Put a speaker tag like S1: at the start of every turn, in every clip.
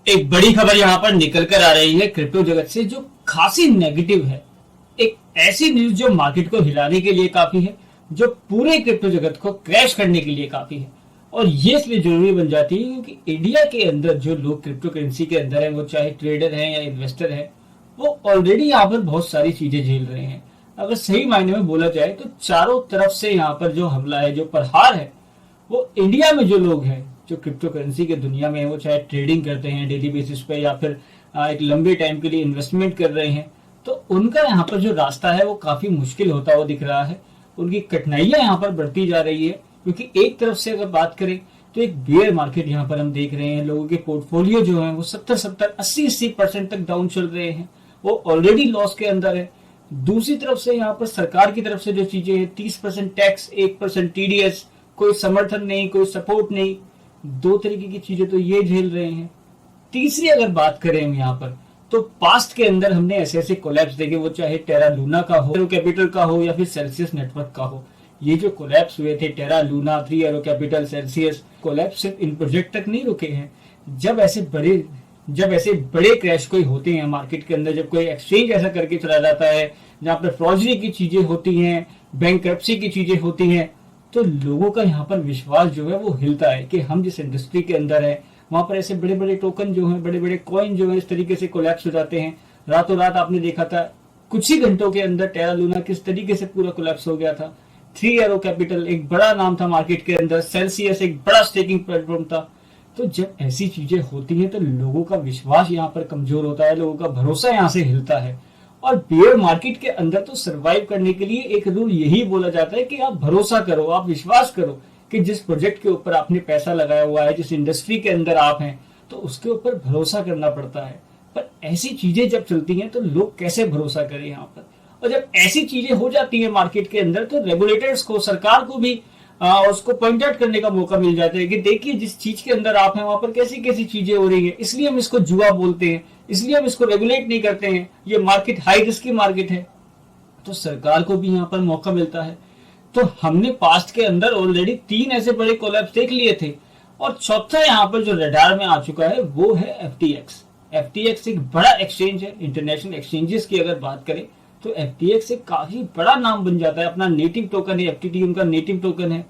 S1: एक बड़ी खबर यहाँ पर निकल कर आ रही है क्रिप्टो जगत से, जो खासी नेगेटिव है। एक ऐसी न्यूज जो मार्केट को हिलाने के लिए काफी है, जो पूरे क्रिप्टो जगत को क्रैश करने के लिए काफी है। और ये इसलिए जरूरी बन जाती है क्योंकि इंडिया के अंदर जो लोग क्रिप्टो करेंसी के अंदर है, वो चाहे ट्रेडर हैं या इन्वेस्टर हैं, वो ऑलरेडी यहाँ पर बहुत सारी चीजें झेल रहे हैं। अगर सही मायने में बोला जाए तो चारों तरफ से यहाँ पर जो हमला है, जो प्रहार है, वो इंडिया में जो लोग हैं, जो क्रिप्टो करेंसी के दुनिया में है, वो चाहे ट्रेडिंग करते हैं डेली बेसिस पे या फिर एक लंबे टाइम के लिए इन्वेस्टमेंट कर रहे हैं, तो उनका यहाँ पर जो रास्ता है वो काफी मुश्किल होता हुआ दिख रहा है। उनकी कठिनाइयां यहाँ पर बढ़ती जा रही है क्योंकि एक तरफ से अगर बात करें तो एक बेयर मार्केट यहाँ पर हम देख रहे हैं। लोगों के पोर्टफोलियो जो है वो 70-70, 80% तक डाउन चल रहे हैं, वो ऑलरेडी लॉस के अंदर है। दूसरी तरफ से यहाँ पर सरकार की तरफ से जो चीजें हैं, 30% टैक्स, 1% टीडीएस, कोई समर्थन नहीं, कोई सपोर्ट नहीं, दो तरीके की चीजें तो ये झेल रहे हैं। तीसरी अगर बात करें हम यहाँ पर, तो पास्ट के अंदर हमने ऐसे ऐसे कोलैप्स देखे, वो चाहे टेरा लूना का हो, एरो कैपिटल का हो या फिर सेल्सियस नेटवर्क का हो। ये जो कोलैप्स हुए थे, Terra Luna, 3 Arrow Capital, Celsius, collapse सिर्फ इन प्रोजेक्ट तक नहीं रुके हैं। जब ऐसे बड़े क्रैश कोई होते हैं मार्केट के अंदर, जब कोई एक्सचेंज ऐसा करके चला जाता है जहां पर फ्रॉडरी की चीजें होती हैं, बैंकरप्सी की चीजें होती हैं, तो लोगों का यहाँ पर विश्वास जो है वो हिलता है कि हम जिस इंडस्ट्री के अंदर है वहां पर ऐसे बड़े बड़े टोकन जो हैं, बड़े बड़े कॉइन जो है, इस तरीके से कोलैप्स हो जाते हैं। रातों रात आपने देखा था कुछ ही घंटों के अंदर टेरा लूना किस तरीके से पूरा कोलैप्स हो गया था। 3 एरो कैपिटल एक बड़ा नाम था मार्केट के अंदर, सेल्सियस एक बड़ा स्टेकिंग प्लेटफॉर्म था। तो जब ऐसी चीजें होती हैं तो लोगों का विश्वास यहाँ पर कमजोर होता है, लोगों का भरोसा यहाँ से हिलता है। और बेयर मार्केट के अंदर तो सरवाइव करने के लिए एक रूल यही बोला जाता है कि आप भरोसा करो, आप विश्वास करो कि जिस प्रोजेक्ट के ऊपर आपने पैसा लगाया हुआ है, जिस इंडस्ट्री के अंदर आप हैं, तो उसके ऊपर भरोसा करना पड़ता है। पर ऐसी चीजें जब चलती हैं तो लोग कैसे भरोसा करें यहाँ पर। और जब ऐसी चीजें हो जाती है मार्केट के अंदर तो रेगुलेटर्स को, सरकार को भी उसको पॉइंट आउट करने का मौका मिल जाता है कि देखिए जिस चीज के अंदर आप हैं वहां पर कैसी कैसी चीजें हो रही है, इसलिए हम इसको जुआ बोलते हैं, इसलिए हम इसको रेगुलेट नहीं करते हैं, ये मार्केट हाई रिस्क की मार्केट है। तो सरकार को भी यहाँ पर मौका मिलता है। तो हमने पास्ट के अंदर ऑलरेडी 3 ऐसे बड़े कोलैप्स देख लिए थे और चौथा यहाँ पर जो रडार में आ चुका है वो है एफटीएक्स। एफटीएक्स एक बड़ा एक्सचेंज है। इंटरनेशनल एक्सचेंजेस की अगर बात करें तो एफटीएक्स एक काफी बड़ा नाम बन जाता है। अपना नेटिव टोकन है, एफटीटी उनका नेटिव टोकन है।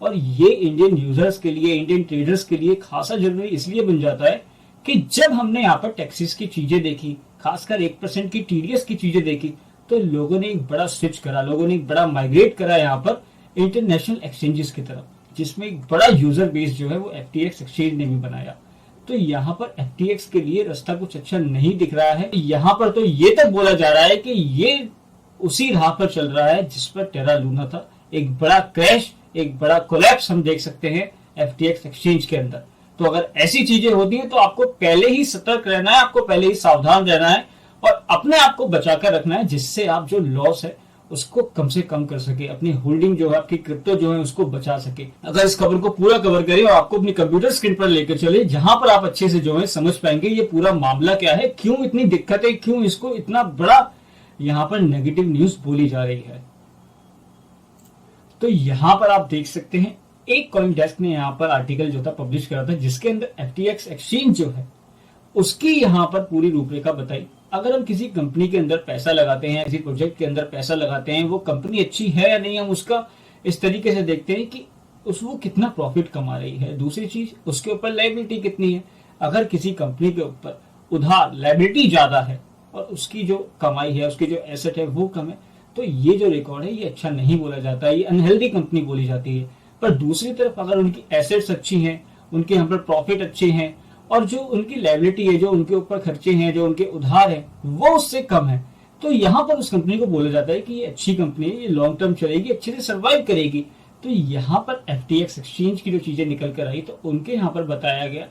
S1: और ये इंडियन यूजर्स के लिए, इंडियन ट्रेडर्स के लिए खासा जरूरी इसलिए बन जाता है कि जब हमने यहाँ पर टैक्सेस की चीजें देखी, खासकर 1% की टीडीएस की चीजें देखी, तो लोगों ने एक बड़ा स्विच करा, लोगों ने एक बड़ा माइग्रेट करा यहाँ पर इंटरनेशनल एक्सचेंजेस की तरफ, जिसमें एक बड़ा यूजर बेस जो है वो एफटीएक्स एक्सचेंज ने भी बनाया। तो यहाँ पर एफटीएक्स के लिए रास्ता कुछ अच्छा नहीं दिख रहा है। यहाँ पर तो ये तक बोला जा रहा है कि ये उसी राह पर चल रहा है जिस पर टेरा लूना था। एक बड़ा क्रैश, एक बड़ा कोलैप्स हम देख सकते हैं एफटीएक्स एक्सचेंज के अंदर। तो अगर ऐसी चीजें होती हैं तो आपको पहले ही सतर्क रहना है, आपको पहले ही सावधान रहना है और अपने आप को बचाकर रखना है, जिससे आप जो लॉस है उसको कम से कम कर सके, अपनी होल्डिंग जो है, आपकी क्रिप्टो जो है उसको बचा सके। अगर इस खबर को पूरा कवर करें और आपको अपनी कंप्यूटर स्क्रीन पर लेकर चले, जहां पर आप अच्छे से जो है समझ पाएंगे ये पूरा मामला क्या है, क्यों इतनी दिक्कत है, क्यों इसको इतना बड़ा यहाँ पर नेगेटिव न्यूज बोली जा रही है। तो यहाँ पर आप देख सकते हैं एक कॉइन डेस्क ने यहाँ पर आर्टिकल जो था पब्लिश करा था, जिसके अंदर एफटीएक्स एक्सचेंज जो है उसकी यहाँ पर पूरी रूपरेखा बताई। अगर हम किसी कंपनी के अंदर पैसा लगाते हैं, किसी प्रोजेक्ट के अंदर पैसा लगाते हैं, वो कंपनी अच्छी है या नहीं, हम उसका इस तरीके से देखते हैं कि वो कितना प्रॉफिट कमा रही है। दूसरी चीज, उसके ऊपर लायबिलिटी कितनी है। अगर किसी कंपनी के ऊपर उधार लायबिलिटी ज्यादा है और उसकी जो कमाई है, उसकी जो एसेट है वो कम है, तो ये जो रिकॉर्ड है ये अच्छा नहीं बोला जाता है, ये अनहेल्दी कंपनी बोली जाती है। पर दूसरी तरफ अगर उनकी एसेट्स अच्छी हैं, उनके यहाँ पर प्रॉफिट अच्छे हैं और जो उनकी लायबिलिटी है, जो उनके ऊपर खर्चे हैं, जो उनके उधार है वो उससे कम है, तो यहाँ पर उस कंपनी को बोला जाता है कि ये अच्छी कंपनी है, ये लॉन्ग टर्म चलेगी, अच्छे से सर्वाइव करेगी। तो यहाँ पर एफटीएक्स एक्सचेंज की जो चीजें निकल कर आई तो उनके यहाँ पर बताया गया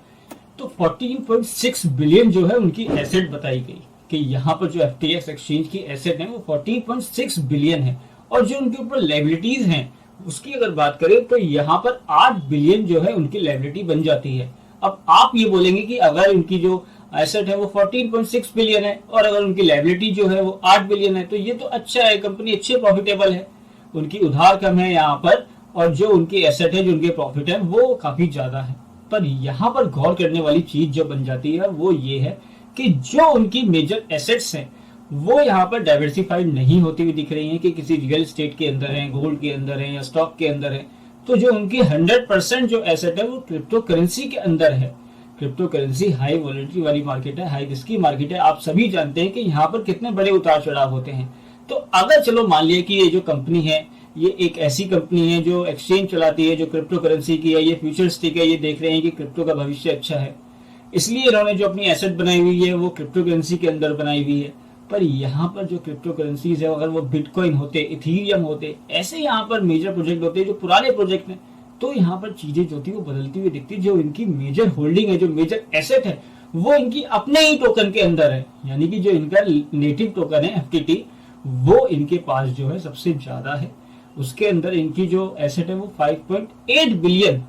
S1: तो 14.6 बिलियन जो है उनकी एसेट बताई गई कि यहाँ पर जो एफटीएक्स एक्सचेंज की एसेट है वो 14.6 बिलियन है। और जो उनके ऊपर लायबिलिटीज हैं उसकी अगर बात करें तो यहाँ पर 8 बिलियन जो है उनकी लायबिलिटी बन जाती है। अब आप ये बोलेंगे कि अगर उनकी जो एसेट है वो 14.6 बिलियन है और अगर उनकी लायबिलिटी जो है वो 8 बिलियन है तो ये तो अच्छा है, कंपनी अच्छी प्रॉफिटेबल है, उनकी उधार कम है यहाँ पर और जो उनकी एसेट है, जो उनके प्रॉफिट है वो काफी ज्यादा है। पर यहाँ पर गौर करने वाली चीज जो बन जाती है वो ये है कि जो उनकी मेजर एसेट्स हैं वो यहाँ पर डाइवर्सिफाइड नहीं होती हुई दिख रही हैं कि किसी रियल एस्टेट के अंदर है, गोल्ड के अंदर है या स्टॉक के अंदर है। तो जो उनकी 100% जो एसेट है वो क्रिप्टो करेंसी के अंदर है। क्रिप्टो करेंसी हाई वॉलेटिलिटी वाली मार्केट है, हाई रिस्की मार्केट है। आप सभी जानते हैं कि यहाँ पर कितने बड़े उतार चढ़ाव होते हैं। तो अगर चलो मान लिया कि ये जो कंपनी है ये एक ऐसी कंपनी है जो एक्सचेंज चलाती है, जो क्रिप्टो करेंसी की है, ये फ्यूचरिस्टिक है, ये देख रहे हैं कि क्रिप्टो का भविष्य अच्छा है, इसलिए इन्होंने जो अपनी एसेट बनाई हुई है वो क्रिप्टो करेंसी के अंदर बनाई हुई है। पर यहाँ पर जो क्रिप्टो करेंसीज है अगर वो बिटकॉइन होते, इथीरियम होते, ऐसे यहाँ पर मेजर प्रोजेक्ट होते जो पुराने प्रोजेक्ट हैं, तो यहाँ पर चीजें जो थी वो बदलती हुई दिखती। जो इनकी मेजर होल्डिंग है, जो मेजर एसेट है, वो इनकी अपने ही टोकन के अंदर है। यानी कि जो इनका नेटिव टोकन है एफटीटी, वो इनके पास जो है सबसे ज्यादा है। उसके अंदर इनकी जो एसेट है वो 5.8 बिलियन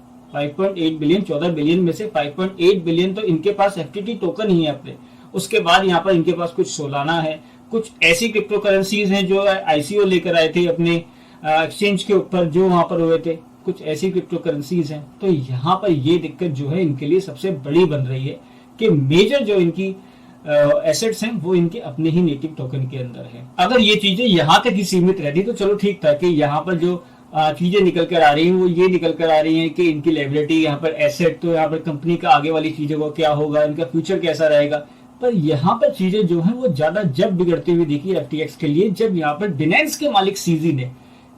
S1: 14 बिलियन में से 5.8 बिलियन तो इनके पास एफटीटी टोकन ही है अपने। उसके बाद यहाँ पर इनके पास कुछ सोलाना है, कुछ ऐसी क्रिप्टो करेंसीज हैं जो आईसीओ लेकर आए थे अपने एक्सचेंज के ऊपर, जो वहां पर हुए थे, कुछ ऐसी क्रिप्टो करेंसीज हैं। तो यहाँ पर ये दिक्कत जो है इनके लिए सबसे बड़ी बन रही है कि मेजर जो इनकी एसेट्स हैं वो इनके अपने ही नेटिव टोकन के अंदर है। अगर ये चीजें यहाँ तक ही सीमित रहती तो चलो ठीक था कि यहाँ पर जो चीजें निकल कर आ रही हैं वो ये निकल कर आ रही हैं कि इनकी लायबिलिटी, यहाँ पर एसेट, तो यहाँ पर कंपनी का आगे वाली चीजों को क्या होगा, इनका फ्यूचर कैसा रहेगा। पर यहाँ पर चीजें जो है वो ज्यादा जब बिगड़ती हुई दिखी एफटीएक्स के लिए, जब यहाँ पर बिनेंस के मालिक सीजी ने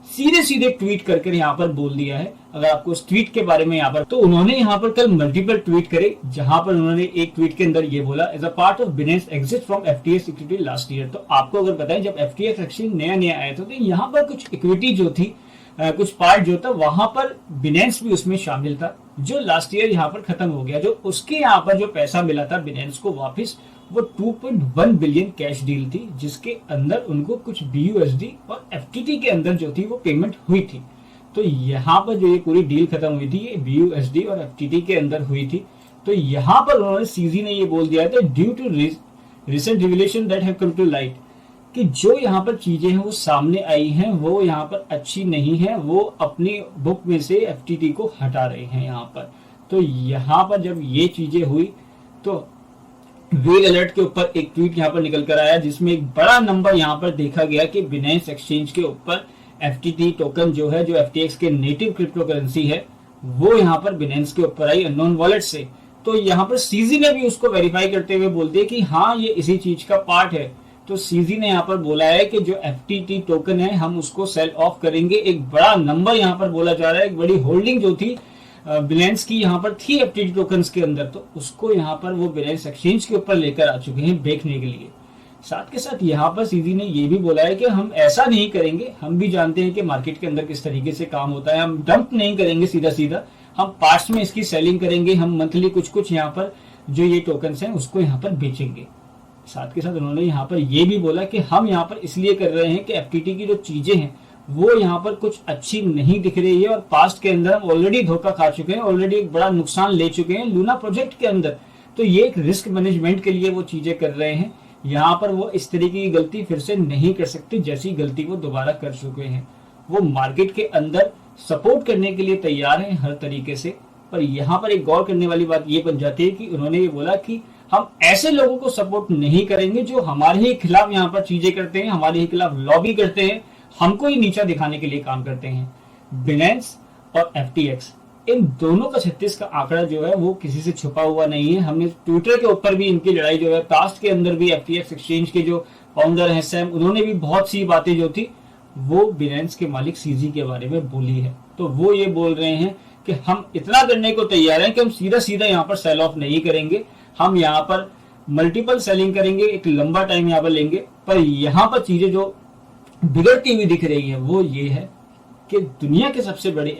S1: सीधे सीधे ट्वीट करके यहाँ पर बोल दिया है। अगर आपको उस ट्वीट के बारे में यहाँ पर, तो उन्होंने यहाँ पर कल मल्टीपल ट्वीट करे, जहां पर उन्होंने एक ट्वीट के अंदर ये बोला, as a part of Binance exit from FTX equity last year. तो आपको अगर बताएं जब एफटीएक्स एक्सचेंज नया नया आया था तो यहाँ पर कुछ इक्विटी जो थी, कुछ पार्ट जो था वहां पर बिनेंस भी उसमें शामिल था, जो लास्ट ईयर यहाँ पर खत्म हो गया। जो उसके यहाँ पर जो पैसा मिला था बिनेंस को वापिस, वो 2.1 बिलियन कैश डील थी, जिसके अंदर उनको कुछ बीयूएसडी और एफटीटी के अंदर जो थी वो पेमेंट हुई थी। तो यहाँ पर जो ये पूरी डील खत्म हुई थी ये बीयूएसडी और एफटीटी के अंदर हुई थी। तो यहाँ पर उन्होंने सीजी ने ये बोल दिया था, due to recent revelation that have come to light, कि जो यहाँ पर चीजें हैं वो सामने आई हैं वो यहाँ पर अच्छी नहीं है, वो अपनी बुक में से एफटीटी को हटा रहे हैं यहाँ पर। तो यहाँ पर जब ये चीजें हुई तो वेल अलर्ट के ऊपर एक ट्वीट यहाँ पर निकल कर आया, जिसमें एक बड़ा नंबर यहाँ पर देखा गया कि बिनेंस एक्सचेंज के ऊपर एफटीटी टोकन जो है, जो एफटीएक्स के नेटिव क्रिप्टो करेंसी है, वो यहाँ पर बिनेंस के ऊपर आई अननोन वॉलेट से। तो यहाँ पर सीजी ने भी उसको वेरीफाई करते हुए बोल दिया कि हाँ ये इसी चीज का पार्ट है। तो सीजी ने यहाँ पर बोला है कि जो एफटीटी टोकन है हम उसको सेल ऑफ करेंगे। एक बड़ा नंबर यहाँ पर बोला जा रहा है, एक बड़ी होल्डिंग जो थी बिनेंस की यहाँ पर थी एफटीटी टोकन्स के अंदर, तो उसको यहाँ पर वो बिनेंस एक्सचेंज के ऊपर लेकर आ चुके हैं बेचने के लिए। साथ के साथ यहाँ पर सीजी ने ये भी बोला है कि हम ऐसा नहीं करेंगे, हम भी जानते हैं कि मार्केट के अंदर किस तरीके से काम होता है, हम डंप नहीं करेंगे सीधा सीधा, हम पार्ट्स में इसकी सेलिंग करेंगे, हम मंथली कुछ कुछ यहाँ पर जो ये टोकन्स हैं उसको यहाँ पर बेचेंगे। साथ के साथ उन्होंने यहाँ पर ये भी बोला कि हम यहाँ पर इसलिए कर रहे हैं कि एफटीटी की जो चीजें हैं वो यहाँ पर कुछ अच्छी नहीं दिख रही है, और पास्ट के अंदर हम ऑलरेडी धोखा खा चुके हैं, ऑलरेडी एक बड़ा नुकसान ले चुके हैं लूना प्रोजेक्ट के अंदर। तो ये एक रिस्क मैनेजमेंट के लिए वो चीजें कर रहे हैं। यहाँ पर वो इस तरीके की गलती फिर से नहीं कर सकते जैसी गलती वो दोबारा कर चुके हैं। वो मार्केट के अंदर सपोर्ट करने के लिए तैयार हैं हर तरीके से। पर यहाँ पर एक गौर करने वाली बात ये बन जाती है कि उन्होंने ये बोला कि हम ऐसे लोगों को सपोर्ट नहीं करेंगे जो हमारे ही खिलाफ यहाँ पर चीजें करते हैं, हमारे ही खिलाफ लॉबी करते हैं, हमको ही नीचा दिखाने के लिए काम करते हैं। बिनेंस और एफटीएक्स इन दोनों का 36 का आंकड़ा जो है वो किसी से छुपा हुआ नहीं है। हमने ट्विटर के ऊपर भी इनकी लड़ाई जो है, पास्ट के अंदर भी एफटीएक्स एक्सचेंज के जो फाउंडर हैं सैम, उन्होंने भी बहुत सी बातें जो थी वो बिनेंस के मालिक सीजी के बारे में बोली है। तो वो ये बोल रहे हैं कि हम इतना करने को तैयार हैं कि हम सीधा सीधा यहाँ पर सेल ऑफ नहीं करेंगे, हम यहाँ पर मल्टीपल सेलिंग करेंगे, एक लंबा टाइम यहाँ पर लेंगे। पर यहाँ पर चीजें जो बिगड़ती हुई दिख रही है वो ये है कि दुनिया के सबसे बड़े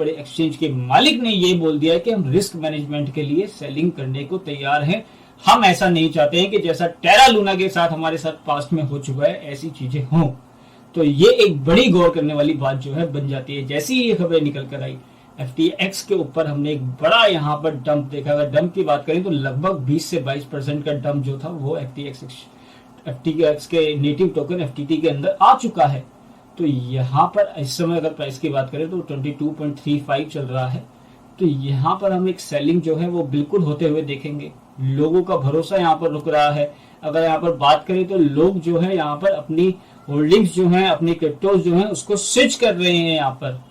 S1: एक्सचेंज के मालिक ने ये बोल दिया है कि हम रिस्क मैनेजमेंट के लिए सेलिंग करने को तैयार हैं। हम ऐसा नहीं चाहते हैं कि जैसा टेरा लूना के साथ हमारे साथ पास्ट में हो चुका है ऐसी चीजें हों। तो ये एक बड़ी गौर करने वाली बात जो है बन जाती है। जैसे ही ये खबरें निकल कर आई एफटीएक्स के ऊपर, हमने एक बड़ा यहाँ पर डंप देखा। अगर डंप की बात करें तो लगभग 20 से 22% का डंप जो था वो एफटीएक्स के नेटिव टोकन एफटीटी के अंदर आ चुका है। तो यहाँ पर इस समय अगर प्राइस की बात करें तो 22.35 चल रहा है। तो यहाँ पर हम एक सेलिंग जो है वो बिल्कुल होते हुए देखेंगे। लोगों का भरोसा यहाँ पर रुक रहा है। अगर यहाँ पर बात करें तो लोग जो है यहाँ पर अपनी होल्डिंग्स जो है, अपनी क्रिप्टोज जो है उसको स्विच कर रहे हैं, यहाँ पर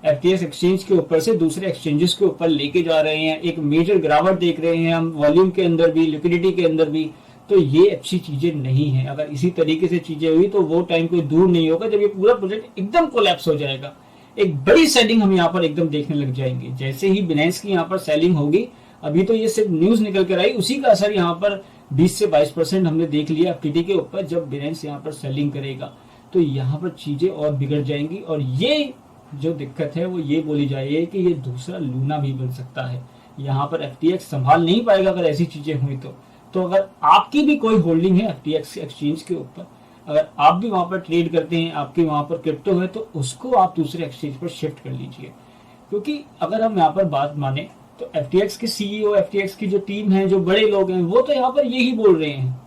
S1: एफटीएक्स एक्सचेंज के ऊपर से दूसरे एक्सचेंजेस के ऊपर लेके जा रहे हैं। एक मेजर गिरावट देख रहे हैं हम, वॉल्यूम के अंदर भी, लिक्विडिटी के अंदर भी। तो ये अच्छी चीजें नहीं है। अगर इसी तरीके से चीजें हुई तो वो टाइम कोई दूर नहीं होगा जब ये पूरा प्रोजेक्ट एकदम कोलैप्स हो जाएगा। एक बड़ी सेलिंग हम यहाँ पर एकदम देखने लग जाएंगे। जैसे ही बिनेंस की यहाँ पर सेलिंग होगी, अभी तो ये सिर्फ न्यूज निकल कर आई, उसी का असर यहाँ पर 20 से 22% हमने देख लिया एफटीटी के ऊपर। जब बिनेंस यहाँ पर सेलिंग करेगा तो यहाँ पर चीजें और बिगड़ जाएंगी, और ये जो दिक्कत है वो ये बोली जा रही है कि ये दूसरा लूना भी बन सकता है। यहाँ पर एफटीएक्स संभाल नहीं पाएगा अगर ऐसी चीजें हुई तो अगर आपकी भी कोई होल्डिंग है एफटीएक्स एक्सचेंज के ऊपर, अगर आप भी वहां पर ट्रेड करते हैं, आपके वहां पर क्रिप्टो है, तो उसको आप दूसरे एक्सचेंज पर शिफ्ट कर लीजिए। क्योंकि अगर हम यहाँ पर बात माने तो एफटीएक्स के सीईओ, एफटीएक्स की जो टीम है, जो बड़े लोग हैं, वो तो यहाँ पर यही बोल रहे हैं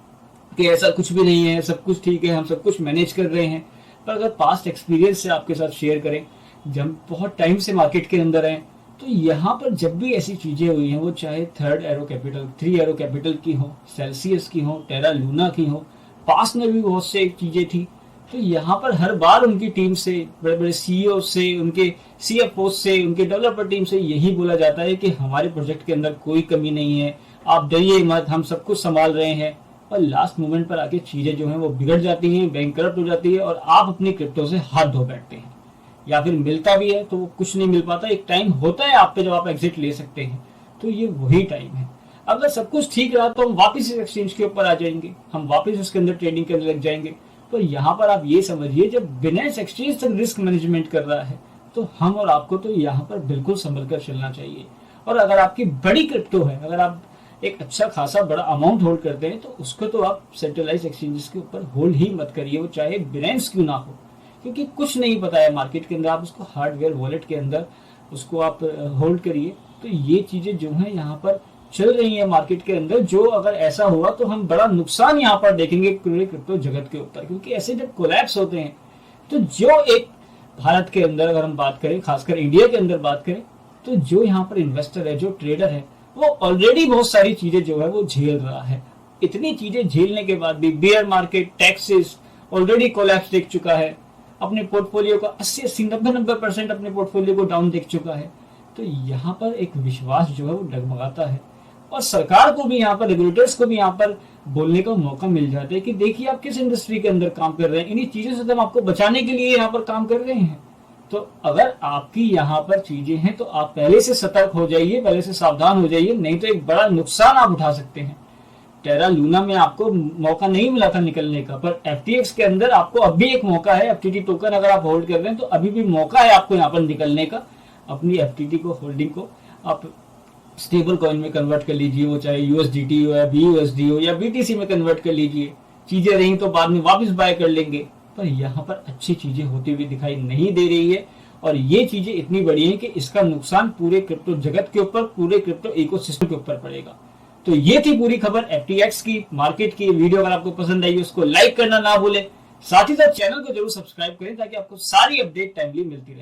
S1: कि ऐसा कुछ भी नहीं है, सब कुछ ठीक है, हम सब कुछ मैनेज कर रहे हैं। पर अगर पास्ट एक्सपीरियंस से आपके साथ शेयर करें, जब बहुत टाइम से मार्केट के अंदर हैं, तो यहाँ पर जब भी ऐसी चीजें हुई हैं, वो चाहे third arrow capital, 3 Arrow capital की हो, सेल्सियस की हो, टेरा लूना की हो, पास में भी बहुत से चीजें थी, तो यहाँ पर हर बार उनकी टीम से, बड़े बड़े सीईओ से, उनके सीएफओ से, उनके डेवलपर टीम से यही बोला जाता है कि हमारे प्रोजेक्ट के अंदर कोई कमी नहीं है, आप डरिए मत, हम सब कुछ संभाल रहे हैं। और लास्ट मोमेंट पर आके चीजें जो हैं वो बिगड़ जाती हैं, बैंक करप्ट हो जाती है, और आप अपनी क्रिप्टो से हाथ धो बैठते हैं, या फिर मिलता भी है तो वो कुछ नहीं मिल पाता। एक टाइम होता है आप पे जब आप एग्जिट ले सकते हैं, तो ये वही टाइम है। अगर सब कुछ ठीक रहा तो हम वापस इस एक्सचेंज के ऊपर आ जाएंगे, हम वापस उसके अंदर ट्रेडिंग करने लग जाएंगे। तो यहाँ पर आप ये समझिए, जब बिनेंस एक्सचेंज तक रिस्क मैनेजमेंट कर रहा है, तो हम और आपको तो यहाँ पर बिल्कुल संभल कर चलना चाहिए। और अगर आपकी बड़ी क्रिप्टो है, अगर आप एक अच्छा खासा बड़ा अमाउंट होल्ड करते हैं, तो उसको तो आप सेंट्रलाइज एक्सचेंजेस के ऊपर होल्ड ही मत करिए, वो चाहे बिनेंस क्यों ना हो, क्योंकि कुछ नहीं पता है मार्केट के अंदर। आप उसको हार्डवेयर वॉलेट के अंदर उसको आप होल्ड करिए। तो ये चीजें जो है यहाँ पर चल रही है मार्केट के अंदर, जो अगर ऐसा हुआ तो हम बड़ा नुकसान यहाँ पर देखेंगे पूरे क्रिप्टो जगत के ऊपर। क्योंकि ऐसे जब कोलैप्स होते हैं, तो जो एक भारत के अंदर अगर हम बात करें, खासकर इंडिया के अंदर बात करें, तो जो यहाँ पर इन्वेस्टर है, जो ट्रेडर है, वो ऑलरेडी बहुत सारी चीजें जो है वो झेल रहा है। इतनी चीजें झेलने के बाद भी bear market, taxes, already collapse देख चुका है, अपने पोर्टफोलियो का 80-90% अपने पोर्टफोलियो को डाउन देख चुका है। तो यहाँ पर एक विश्वास जो है वो डगमगाता है, और सरकार को भी यहाँ पर, रेगुलेटर्स को भी यहाँ पर बोलने का मौका मिल जाता है कि देखिए आप किस इंडस्ट्री के अंदर काम कर रहे हैं, इन्हीं चीजों से तो हम आपको बचाने के लिए यहाँ पर काम कर रहे हैं। तो अगर आपकी यहाँ पर चीजें हैं तो आप पहले से सतर्क हो जाइए, पहले से सावधान हो जाइए, नहीं तो एक बड़ा नुकसान आप उठा सकते हैं। टेरा लूना में आपको मौका नहीं मिला था निकलने का, पर एफटीएक्स के अंदर आपको अब भी एक मौका है। एफटीटी टोकन अगर आप होल्ड कर रहे हैं तो अभी भी मौका है आपको यहाँ पर निकलने का। अपनी एफटीटी को, होल्डिंग को आप स्टेबल कॉइन में कन्वर्ट कर लीजिए, वो चाहे यूएसडीटी हो या बीयूएसडी हो या बीटीसी में कन्वर्ट कर लीजिए। चीजें रही तो बाद में वापस बाय कर लेंगे। पर यहाँ पर अच्छी चीजें होती हुई दिखाई नहीं दे रही है, और ये चीजें इतनी बड़ी हैं कि इसका नुकसान पूरे क्रिप्टो जगत के ऊपर, पूरे क्रिप्टो इकोसिस्टम के ऊपर पड़ेगा। तो ये थी पूरी खबर एफटीएक्स की, मार्केट की। वीडियो अगर आपको पसंद आई उसको लाइक करना ना भूलें, साथ ही साथ चैनल को जरूर सब्सक्राइब करें ताकि आपको सारी अपडेट टाइमली मिलती रहे।